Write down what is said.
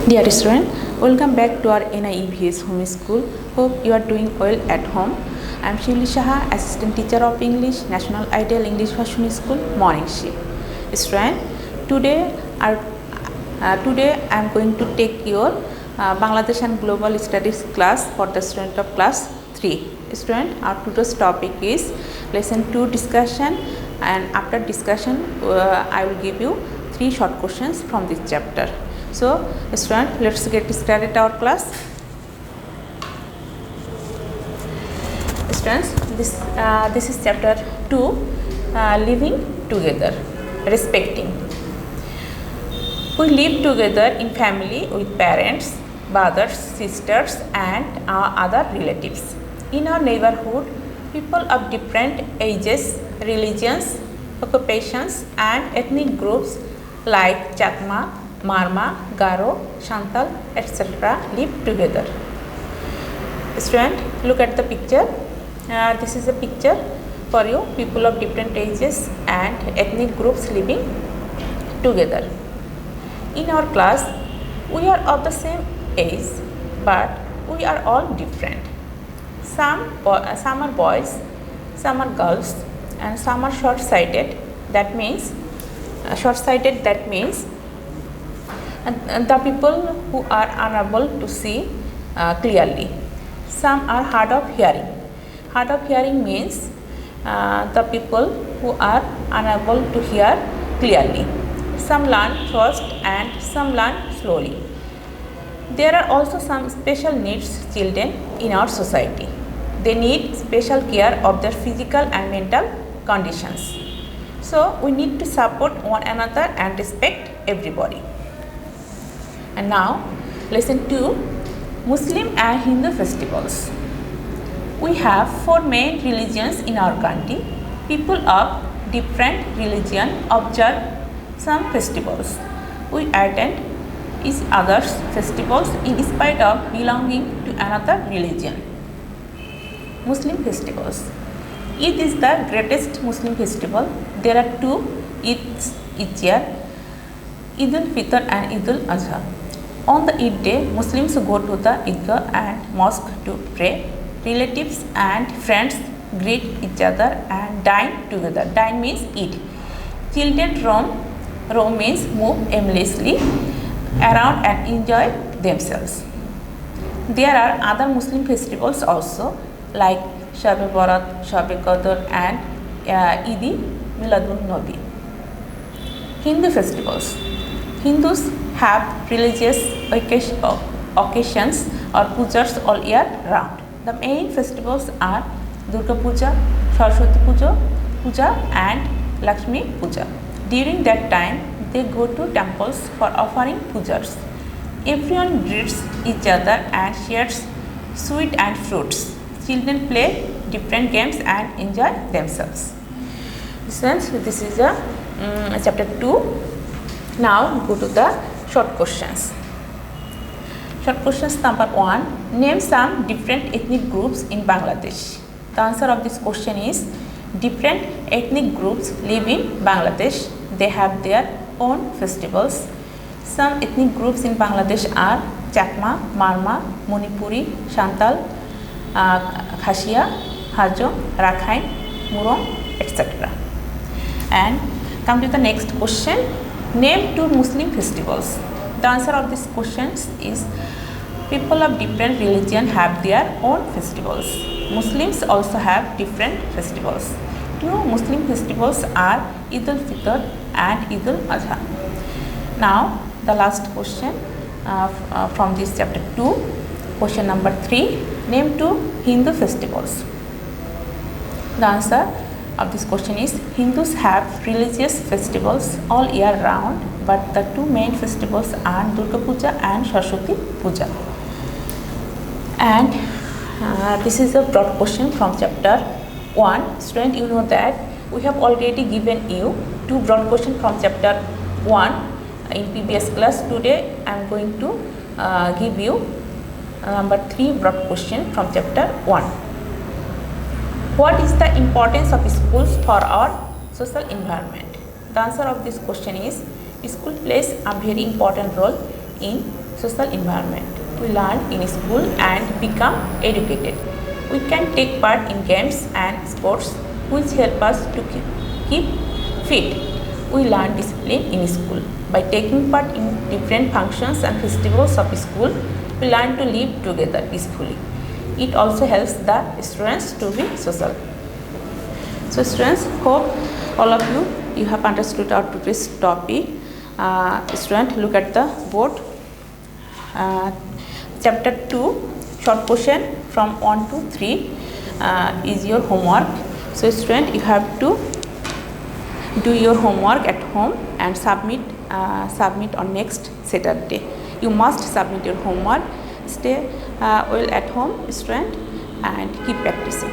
Dear student, welcome back to our NIEVS home school. Hope you are doing well at home. I am Shivli Shaha, Assistant Teacher of English, National Ideal English Version School, Morning Shift. Student, today I am going to take your Bangladesh and Global Studies class for the student of class 3. Student, our today's topic is lesson 2 discussion, and after discussion I will give you 3 short questions from this chapter. So student, let's get started our class. Students, this is chapter 2, living together, respecting. We live together in family with parents, brothers, sisters and other relatives. In our neighborhood, people of different ages, religions, occupations and ethnic groups like Chakma, Marma, Garo, Shantal, etc. live together. Student, look at the picture. This is a picture for you. People of different ages and ethnic groups living together. In our class, we are of the same age, but we are all different. Some are boys, some are girls, and some are short-sighted. That means the people who are unable to see clearly. Some are hard of hearing. Hard of hearing means the people who are unable to hear clearly. Some learn fast and some learn slowly. There are also some special needs children in our society. They need special care of their physical and mental conditions. So we need to support one another and respect everybody. And now, lesson 2, Muslim and Hindu festivals. We have 4 main religions in our country. People of different religion observe some festivals. We attend each other's festivals in spite of belonging to another religion. Muslim festivals. Eid is the greatest Muslim festival. There are 2 Eids each year, Eid al-Fitr and Eid al-Adha. On the Eid day, Muslims go to the Eidgah and mosque to pray. Relatives and friends greet each other and dine together. Dine means eat. Children roam means move aimlessly around and enjoy themselves. There are other Muslim festivals also like Shab-e Barat, Shab-e Qadr and Eid Miladun Nabi. Hindu festivals. Hindus have religious occasions or pujas all year round. The main festivals are Durga Puja, Saraswati Puja and Lakshmi Puja. During that time, they go to temples for offering pujas. Everyone greets each other and shares sweet and fruits. Children play different games and enjoy themselves. This is chapter 2. Now go to the short questions. Short questions number 1. Name some different ethnic groups in Bangladesh. The answer of this question is different ethnic groups live in Bangladesh. They have their own festivals. Some ethnic groups in Bangladesh are Chakma, Marma, Manipuri, Shantal, Khassia, Hajong, Rakhine, Murong, etc. And come to the next question. Name 2 Muslim festivals. The answer of this question is people of different religion have their own festivals. Muslims also have different festivals. 2 Muslim festivals are Eid al-Fitr and Eid al-Adha. Now the last question from this chapter 2. Question number 3. Name 2 Hindu festivals. The answer of this question is Hindus have religious festivals all year round, but the 2 main festivals are Durga Puja and Saraswati Puja. And this is a broad question from chapter 1. Student, you know that we have already given you 2 broad questions from chapter 1 in previous class. Today I am going to give you number 3 broad question from chapter 1. What is the importance of schools for our social environment? The answer of this question is school plays a very important role in social environment. We learn in school and become educated. We can take part in games and sports which help us to keep fit. We learn discipline in school. By taking part in different functions and festivals of school, we learn to live together peacefully. It also helps the students to be social. So students, hope all of you have understood our today's topic. Student, look at the board. Chapter 2, short question from 1 to 3 is your homework. So student, you have to do your homework at home and submit on next Saturday. You must submit your homework. Stay well at home, student, and keep practicing.